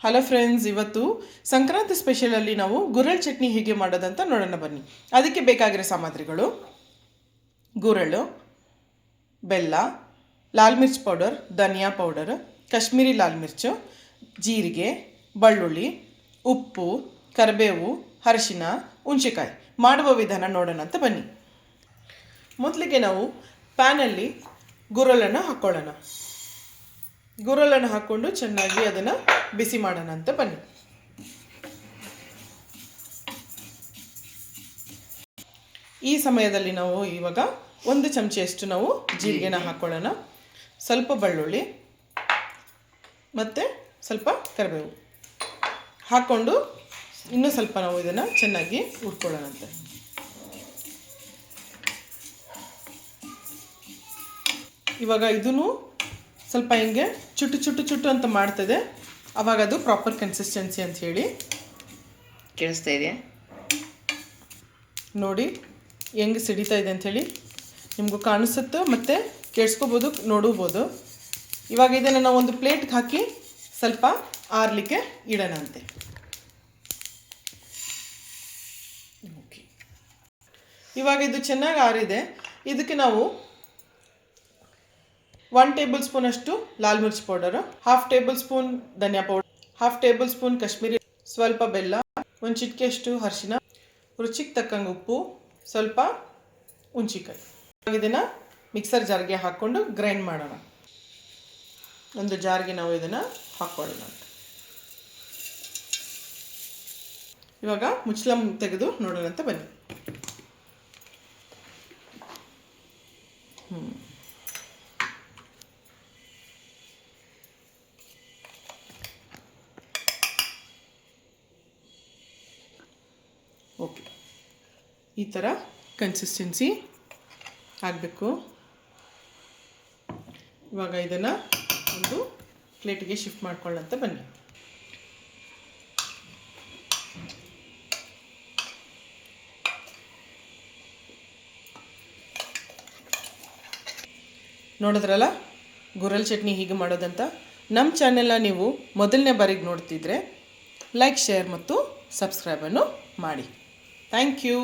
Hello friends, ಇವತ್ತು ಸಂಕ್ರಾಂತಿ ಸ್ಪೆಷಲಲ್ಲಿ ನಾವು ಗುರೆಳ್ ಚಟ್ನಿ ಹೇಗೆ ಮಾಡೋದಂತ ನೋಡೋಣ ಬನ್ನಿ. ಅದಕ್ಕೆ ಬೇಕಾಗಿರೋ ಸಾಮಗ್ರಿಗಳು: ಗುರೆಳ್ಳು, ಬೆಲ್ಲ, ಲಾಲ್ ಮಿರ್ಚ್ ಪೌಡರ್, ಧನಿಯಾ ಪೌಡರ್, ಕಾಶ್ಮೀರಿ ಲಾಲ್ ಮಿರ್ಚು, ಜೀರಿಗೆ, ಬೆಳ್ಳುಳ್ಳಿ, ಉಪ್ಪು, ಕರಿಬೇವು, ಅರಿಶಿನ, ಹುಣಸೆಕಾಯಿ. ಮಾಡುವ ವಿಧಾನ ನೋಡೋಣ ಅಂತ ಬನ್ನಿ. ಮೊದಲಿಗೆ ನಾವು ಪ್ಯಾನಲ್ಲಿ ಗುರೆಳ್ಳನ್ನು ಹಾಕ್ಕೊಳ್ಳೋಣ. ಗುರೆಳ್ಳನ್ನು ಹಾಕ್ಕೊಂಡು ಚೆನ್ನಾಗಿ ಅದನ್ನು ಬಿಸಿ ಮಾಡೋಣ ಅಂತ ಬನ್ನಿ. ಈ ಸಮಯದಲ್ಲಿ ನಾವು ಇವಾಗ 1 ಚಮಚೆಯಷ್ಟು ನಾವು ಜೀರಿಗೆನ ಹಾಕ್ಕೊಳ್ಳೋಣ. ಸ್ವಲ್ಪ ಬೆಳ್ಳುಳ್ಳಿ ಮತ್ತು ಸ್ವಲ್ಪ ಕರಿಬೇವು ಹಾಕ್ಕೊಂಡು ಇನ್ನೂ ಸ್ವಲ್ಪ ನಾವು ಇದನ್ನು ಚೆನ್ನಾಗಿ ಹುರ್ಕೊಳ್ಳೋಣಂತೆ. ಇವಾಗ ಇದೂ ಸ್ವಲ್ಪ ಹಿಂಗೆ ಚುಟ್ಟು ಚುಟ್ಟು ಚುಟ್ಟು ಅಂತ ಮಾಡ್ತದೆ. ಆವಾಗ ಅದು ಪ್ರಾಪರ್ ಕನ್ಸಿಸ್ಟೆನ್ಸಿ ಅಂತ ಹೇಳಿ ಕೇಳಿಸ್ತಾ ಇದೆಯಾ ನೋಡಿ, ಹೆಂಗೆ ಸಿಡಿತಾ ಇದೆ ಅಂಥೇಳಿ ನಿಮಗೂ ಕಾಣಿಸುತ್ತೋ ಮತ್ತು ಕೇಳಿಸ್ಕೋಬೋದು, ನೋಡ್ಬೋದು. ಇವಾಗ ಇದನ್ನು ನಾವು ಒಂದು ಪ್ಲೇಟ್ಗೆ ಹಾಕಿ ಸ್ವಲ್ಪ ಆರಲಿಕ್ಕೆ ಇಡೋಣ ಅಂತೆ. ಓಕೆ, ಇವಾಗ ಇದು ಚೆನ್ನಾಗಿ ಆರಿದೆ. ಇದಕ್ಕೆ ನಾವು 1 ಟೇಬಲ್ ಸ್ಪೂನ್ ಅಷ್ಟು ಲಾಲ್ ಮಿರ್ಚ್ ಪೌಡರು, 1/2 ಟೇಬಲ್ ಸ್ಪೂನ್ ಧನಿಯಾ ಪೌಡರ್, 1/2 ಟೇಬಲ್ ಸ್ಪೂನ್ ಕಾಶ್ಮೀರಿ, ಸ್ವಲ್ಪ ಬೆಲ್ಲ, 1 ಚಿಟಿಕೆಯಷ್ಟು ಅರಿಶಿನ, ರುಚಿಗೆ ತಕ್ಕಂಗೆ ಉಪ್ಪು, ಸ್ವಲ್ಪ ಹುಣಸೆಕಾಯಿ. ಇದನ್ನು ಮಿಕ್ಸರ್ ಜಾರ್ಗೆ ಹಾಕ್ಕೊಂಡು ಗ್ರೈಂಡ್ ಮಾಡೋಣ. ಒಂದು ಜಾರ್ಗೆ ನಾವು ಇದನ್ನು ಹಾಕ್ಕೊಳ್ಳೋಣ ಅಂತ. ಇವಾಗ ಮುಚ್ಚಳ ತೆಗೆದು ನೋಡೋಣ ಅಂತ ಬನ್ನಿ. ಓಕೆ, ಈ ಥರ ಕನ್ಸಿಸ್ಟೆನ್ಸಿ ಆಗಬೇಕು. ಇವಾಗ ಇದನ್ನು ಒಂದು ಪ್ಲೇಟಿಗೆ ಶಿಫ್ಟ್ ಮಾಡ್ಕೊಳ್ಳೋಂತ ಬನ್ನಿ. ನೋಡಿದ್ರಲ್ಲ ಗುರೆಳ್ ಚಟ್ನಿ ಹೀಗೆ ಮಾಡೋದಂತ. ನಮ್ಮ ಚಾನೆಲ್ನ ನೀವು ಮೊದಲನೇ ಬಾರಿಗೆ ನೋಡ್ತಿದ್ರೆ ಲೈಕ್, ಶೇರ್ ಮತ್ತು ಸಬ್ಸ್ಕ್ರೈಬನ್ನು ಮಾಡಿ. Thank you.